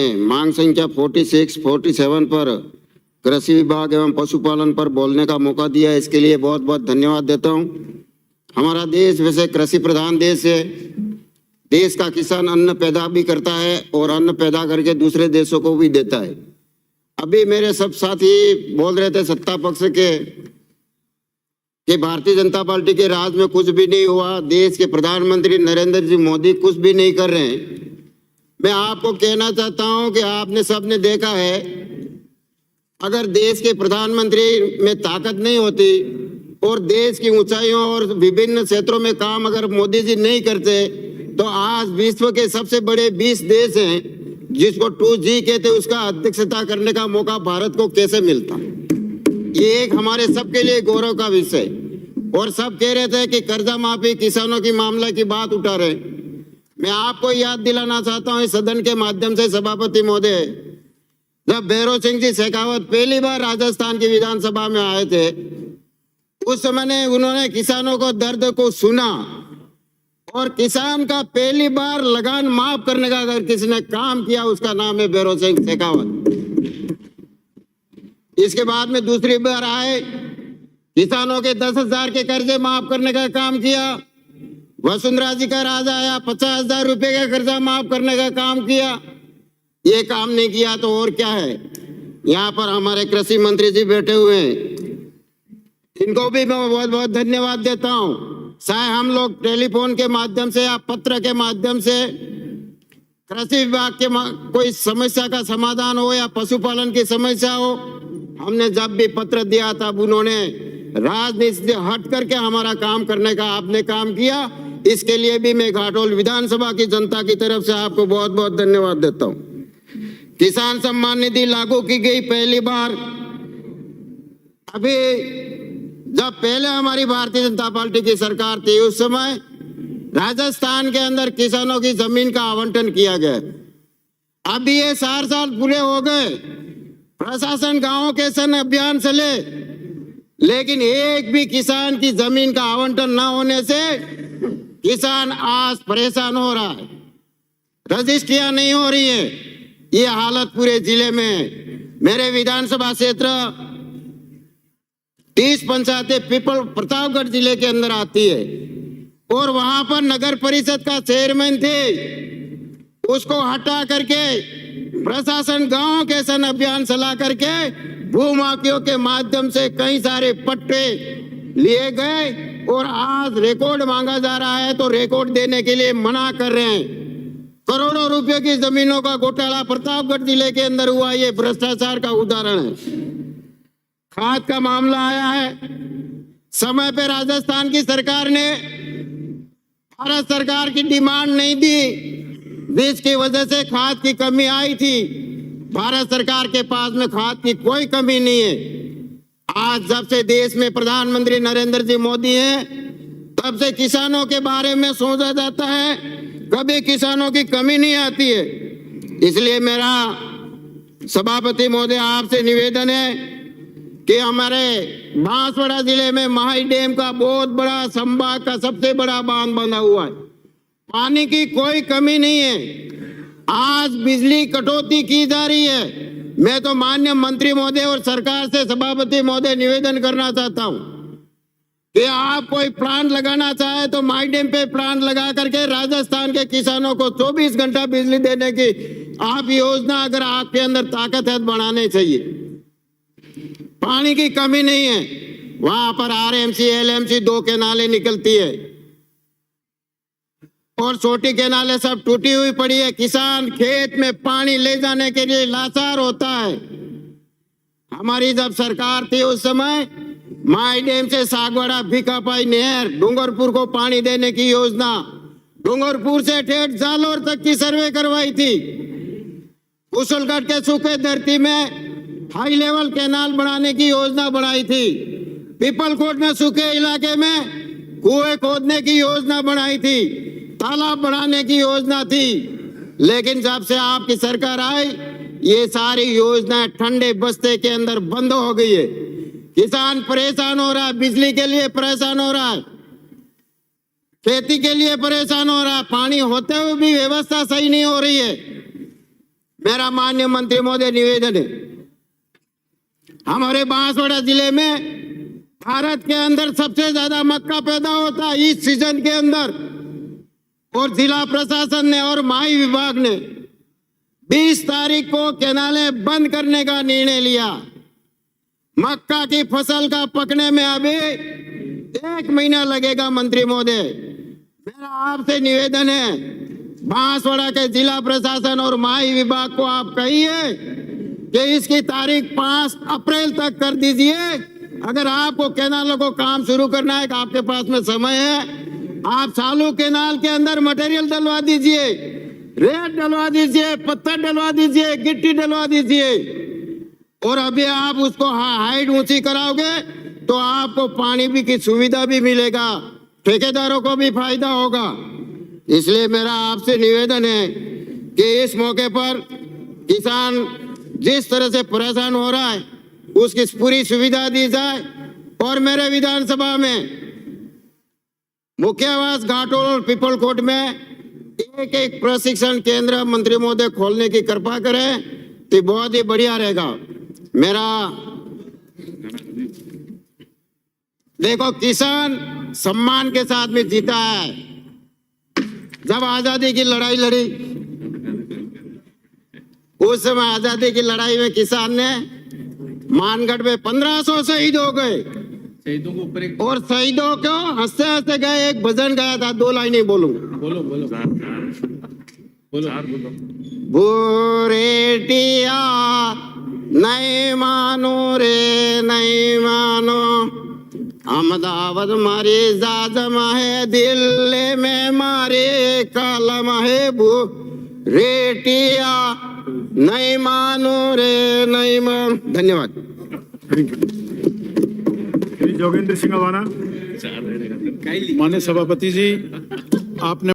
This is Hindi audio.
मांग संख्या 46, 47 पर कृषि विभाग एवं पशुपालन पर बोलने का मौका दिया, इसके लिए बहुत बहुत धन्यवाद देता हूं। हमारा देश वैसे कृषि प्रधान देश है। देश का किसान अन्न पैदा भी करता है और अन्न पैदा करके दूसरे देशों को भी देता है। अभी मेरे सब साथी बोल रहे थे सत्ता पक्ष के कि भारतीय जनता पार्टी के राज में कुछ भी नहीं हुआ, देश के प्रधानमंत्री नरेंद्र जी मोदी कुछ भी नहीं कर रहे हैं। मैं आपको कहना चाहता हूं कि आपने सबने देखा है, अगर देश के प्रधानमंत्री में ताकत नहीं होती और देश की ऊंचाइयों और विभिन्न क्षेत्रों में काम अगर मोदी जी नहीं करते तो आज विश्व के सबसे बड़े 20 देश हैं जिसको 2G कहते, उसका अध्यक्षता करने का मौका भारत को कैसे मिलता। ये एक हमारे सबके लिए गौरव का विषय। और सब कह रहे थे कि कर्जा माफी, किसानों की मामला की बात उठा रहे। मैं आपको याद दिलाना चाहता हूं इस सदन के माध्यम से, सभापति महोदय, जब भैरव सिंह जी शेखावत पहली बार राजस्थान की विधानसभा में आए थे, उस समय उन्होंने किसानों को दर्द को सुना और किसान का पहली बार लगान माफ करने का अगर किसी ने काम किया उसका नाम है भैरव सिंह शेखावत। इसके बाद में दूसरी बार आए, किसानों के 10,000 के कर्जे माफ करने का काम किया। वसुंधरा जी का राज आया, 50,000 रुपए का कर्जा माफ करने का काम किया। ये काम नहीं किया तो और क्या है। यहाँ पर हमारे कृषि मंत्री जी बैठे हुए हैं, इनको भी मैं बहुत बहुत धन्यवाद देता हूँ। चाहे हम लोग टेलीफोन के माध्यम से या पत्र के माध्यम से कृषि विभाग के कोई समस्या का समाधान हो या पशुपालन की समस्या हो, हमने जब भी पत्र दिया तब उन्होंने राजनीति से हट करके हमारा काम करने का आपने काम किया। इसके लिए भी मैं घाटोल विधानसभा की जनता की तरफ से आपको बहुत बहुत धन्यवाद देता हूँ। किसान सम्मान निधि लागू की गई पहली बार। अभी जब पहले हमारी भारतीय जनता पार्टी की सरकार थी उस समय राजस्थान के अंदर किसानों की जमीन का आवंटन किया गया। अभी ये 4 साल पूरे हो गए, प्रशासन गांवों के सन अभियान चले, लेकिन एक भी किसान की जमीन का आवंटन न होने से किसान आज परेशान हो रहा है। रजिस्ट्रियां नहीं हो रही है। ये हालत पूरे जिले में है। मेरे विधानसभा क्षेत्र 30 पंचायतें पीपल प्रतापगढ़ जिले के अंदर आती है और वहां पर नगर परिषद का चेयरमैन थे, उसको हटा करके प्रशासन गांव के सन अभियान चला करके भूमाफियों के माध्यम से कई सारे पट्टे लिए गए और आज रिकॉर्ड मांगा जा रहा है तो रिकॉर्ड देने के लिए मना कर रहे हैं। करोड़ों रुपए की जमीनों का घोटाला प्रतापगढ़ जिले के अंदर हुआ, ये भ्रष्टाचार का उदाहरण है। खाद का मामला आया है, समय पे राजस्थान की सरकार ने भारत सरकार की डिमांड नहीं दी, जिसकी वजह से खाद की कमी आई थी। भारत सरकार के पास में खाद की कोई कमी नहीं है। आज जब से देश में प्रधानमंत्री नरेंद्र जी मोदी हैं, तब से किसानों के बारे में सोचा जाता है, कभी किसानों की कमी नहीं आती है। इसलिए मेरा सभापति महोदय आपसे निवेदन है कि हमारे बांसवाड़ा जिले में माही डैम का बहुत बड़ा, संभाग का सबसे बड़ा बांध बना हुआ है, पानी की कोई कमी नहीं है। आज बिजली कटौती की जा रही है। मैं तो माननीय मंत्री महोदय और सरकार से सभापति महोदय निवेदन करना चाहता हूं कि आप कोई प्लांट लगाना चाहे तो माई डैम पे प्लांट लगा करके राजस्थान के किसानों को 24 घंटा बिजली देने की आप योजना अगर आपके अंदर ताकत है बढ़ानी चाहिए। पानी की कमी नहीं है, वहां पर RMC LMC 2 केनालें निकलती है और छोटी केनालें सब टूटी हुई पड़ी है। किसान खेत में पानी ले जाने के लिए लाचार होता है। हमारी जब सरकार थी उस समय माई डैम से सागवाड़ा भिकापाई नहर डूंगरपुर को पानी देने की योजना, डूंगरपुर से ठेठ जालोर तक की सर्वे करवाई थी। कुशलगढ़ के सूखे धरती में हाई लेवल कैनाल बनाने की योजना बनाई थी। पीपलकोट में सूखे इलाके में कुएं खोदने की योजना बनाई थी, तालाब बनाने की योजना थी। लेकिन जब से आपकी सरकार आई, ये सारी योजनाएं ठंडे बस्ते के अंदर बंद हो गई है। किसान परेशान हो रहा है, बिजली के लिए परेशान हो रहा है, खेती के लिए परेशान हो रहा है, पानी होते हुए भी व्यवस्था सही नहीं हो रही है। मेरा माननीय मंत्री महोदय निवेदन है, हमारे बांसवाड़ा जिले में भारत के अंदर सबसे ज्यादा मक्का पैदा होता है इस सीजन के अंदर, और जिला प्रशासन ने और माई विभाग ने 20 तारीख को केनालें बंद करने का निर्णय लिया। मक्का की फसल का पकने में अभी 1 महीना लगेगा। मंत्री महोदय, मेरा आपसे निवेदन है, बांसवाड़ा के जिला प्रशासन और माई विभाग को आप कहिए कि इसकी तारीख 5 अप्रैल तक कर दीजिए। अगर आपको केनालों को काम शुरू करना है, आपके पास में समय है, आप चालू केनाल के अंदर मटेरियल डलवा दीजिए, रेत डलवा दीजिए, पत्थर डलवा दीजिए, गिट्टी डलवा दीजिए, और अभी आप उसको हाइट ऊंची कराओगे तो आपको पानी भी की सुविधा भी मिलेगा, ठेकेदारों को भी फायदा होगा। इसलिए मेरा आपसे निवेदन है कि इस मौके पर किसान जिस तरह से परेशान हो रहा है उसकी पूरी सुविधा दी जाए, और मेरे विधानसभा में मुख्य आवास घाटोल और पीपलकोट में एक प्रशिक्षण केंद्र मंत्री महोदय खोलने की कृपा करें तो बहुत ही बढ़िया रहेगा। मेरा देखो, किसान सम्मान के साथ में जीता है। जब आजादी की लड़ाई लड़ी, उस समय आजादी की लड़ाई में किसान ने मानगढ़ में 1500 शहीद हो गए, शहीदों को ऊपर एक और शहीदों को हंसते हंसते गए। एक भजन गाया था, 2 लाइनें बोलूंगा। बोलो बोलो बोलो। बुरेटिया नहीं मानो रे नहीं मानो, अहमदाबाद मारी जाजमा है, दिल्ली में मारे कलम है, बुरेटिया नहीं मानो रे नहीं मानो। धन्यवाद। जोगेंद्र सिंह अवाना। माननीय सभापति जी, आपने